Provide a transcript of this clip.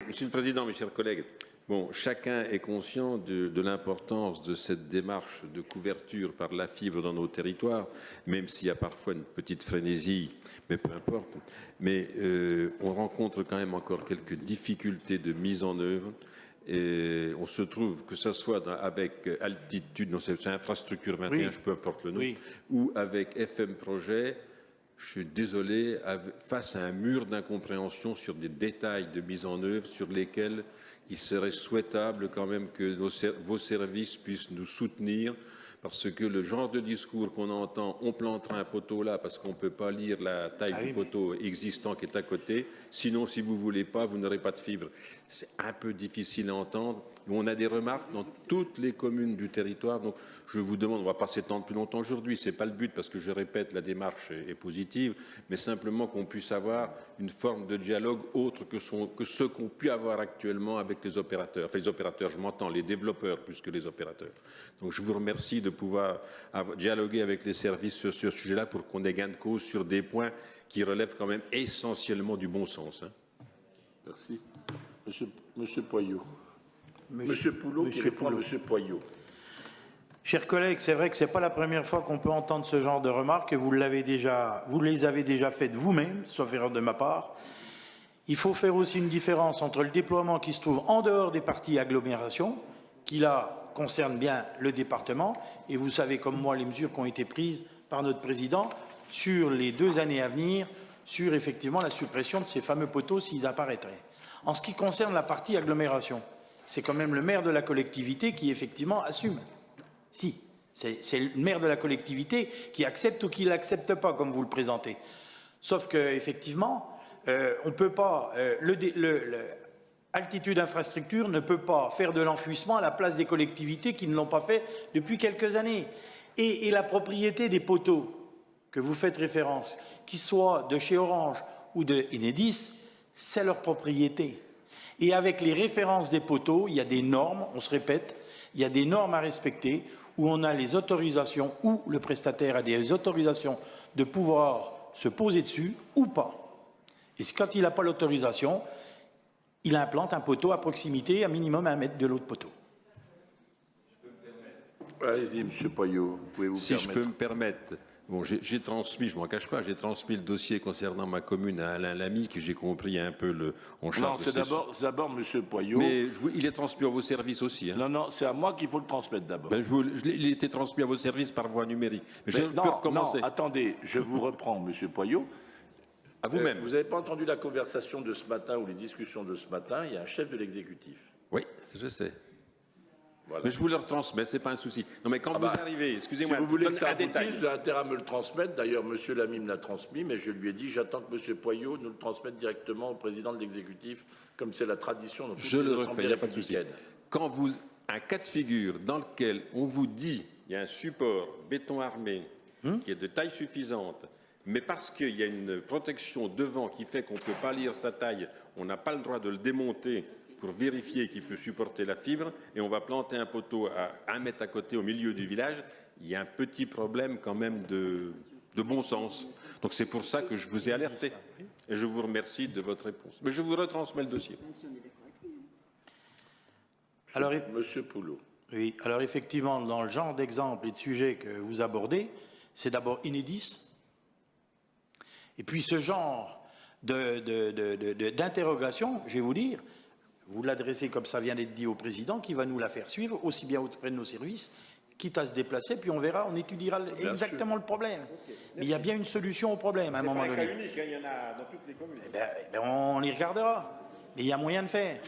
Monsieur le Président, mes chers collègues, bon, chacun est conscient de l'importance de cette démarche de couverture par la fibre dans nos territoires, même s'il y a parfois une petite frénésie, mais peu importe. Mais on rencontre quand même encore quelques difficultés de mise en œuvre. Et on se trouve, que ce soit avec Altitude, non, c'est Infrastructure 21, peu importe le nom, ou avec FM Projet, je suis désolé, face à un mur d'incompréhension sur des détails de mise en œuvre sur lesquels il serait souhaitable quand même que vos services puissent nous soutenir, parce que le genre de discours qu'on entend, on plantera un poteau là parce qu'on ne peut pas lire la taille du poteau existant qui est à côté, sinon si vous ne voulez pas, vous n'aurez pas de fibre. C'est un peu difficile à entendre. On a des remarques dans toutes les communes du territoire, donc je vous demande, on ne va pas s'étendre plus longtemps aujourd'hui, ce n'est pas le but parce que je répète, la démarche est positive, mais simplement qu'on puisse avoir une forme de dialogue autre que ce qu'on peut avoir actuellement avec les opérateurs. Enfin les opérateurs, je m'entends, les développeurs plus que les opérateurs. Donc je vous remercie de pouvoir dialoguer avec les services sur ce sujet-là pour qu'on ait gain de cause sur des points qui relèvent quand même essentiellement du bon sens. Merci. Monsieur Poyot. Monsieur Poulot qui répond à Monsieur Poyot. Chers collègues, c'est vrai que ce n'est pas la première fois qu'on peut entendre ce genre de remarques, et vous les avez déjà faites vous-même, sauf erreur de ma part. Il faut faire aussi une différence entre le déploiement qui se trouve en dehors des parties agglomérations, qui là concerne bien le département, et vous savez comme moi les mesures qui ont été prises par notre président sur les 2 années à venir, sur effectivement la suppression de ces fameux poteaux s'ils apparaîtraient. En ce qui concerne la partie agglomération, c'est quand même le maire de la collectivité qui effectivement assume. Si, c'est le maire de la collectivité qui accepte ou qui ne l'accepte pas, comme vous le présentez. Sauf qu'effectivement, on ne peut pas, Altitude Infrastructure ne peut pas faire de l'enfouissement à la place des collectivités qui ne l'ont pas fait depuis quelques années. Et la propriété des poteaux que vous faites référence, qu'ils soient de chez Orange ou de Enedis, c'est leur propriété. Et avec les références des poteaux, il y a des normes, on se répète, il y a des normes à respecter où on a les autorisations, où le prestataire a des autorisations de pouvoir se poser dessus ou pas. Et quand il n'a pas l'autorisation, il implante un poteau à proximité, à minimum 1 mètre de l'autre poteau. Allez-y, Monsieur Poyot, pouvez-vous si je peux me permettre. Bon, j'ai transmis, je ne m'en cache pas, j'ai transmis le dossier concernant ma commune à Alain Lamy, que j'ai compris un peu en charge. Non, c'est d'abord M. Poyot. Mais il est transmis à vos services aussi. Hein. Non, c'est à moi qu'il faut le transmettre d'abord. Ben, il était transmis à vos services par voie numérique. Mais je peux recommencer. Non, attendez, je vous reprends, M. Poyot. À vous-même. Vous n'avez pas entendu la conversation de ce matin ou les discussions de ce matin, il y a un chef de l'exécutif. Oui, je sais. Voilà. Mais je vous le retransmets, ce n'est pas un souci. Non, mais quand vous arrivez, excusez-moi, si vous voulez que ça un détail. Vous avez intérêt à me le transmettre. D'ailleurs, M. Lamy me l'a transmis, mais je lui ai dit, j'attends que M. Poyot nous le transmette directement au président de l'exécutif, comme c'est la tradition dans toutes je les le assemblées refais, il n'y a pas de souci. républicaines. Un cas de figure dans lequel on vous dit, il y a un support béton armé qui est de taille suffisante, mais parce qu'il y a une protection devant qui fait qu'on ne peut pas lire sa taille, on n'a pas le droit de le démonter pour vérifier qu'il peut supporter la fibre, et on va planter un poteau à 1 mètre à côté au milieu du village, il y a un petit problème quand même de bon sens. Donc c'est pour ça que je vous ai alerté. Et je vous remercie de votre réponse. Mais je vous retransmets le dossier. Alors, Monsieur Poulot. Oui, alors effectivement, dans le genre d'exemple et de sujet que vous abordez, c'est d'abord Enedis. Et puis ce genre d'interrogation, je vais vous dire, vous l'adressez comme ça vient d'être dit au président, qui va nous la faire suivre, aussi bien auprès de nos services, quitte à se déplacer, puis on verra, on étudiera exactement le problème. Okay. Mais il y a bien une solution au problème à un moment donné. C'est pas un cas unique, hein, il y en a dans toutes les communes. On y regardera. Mais il y a moyen de faire.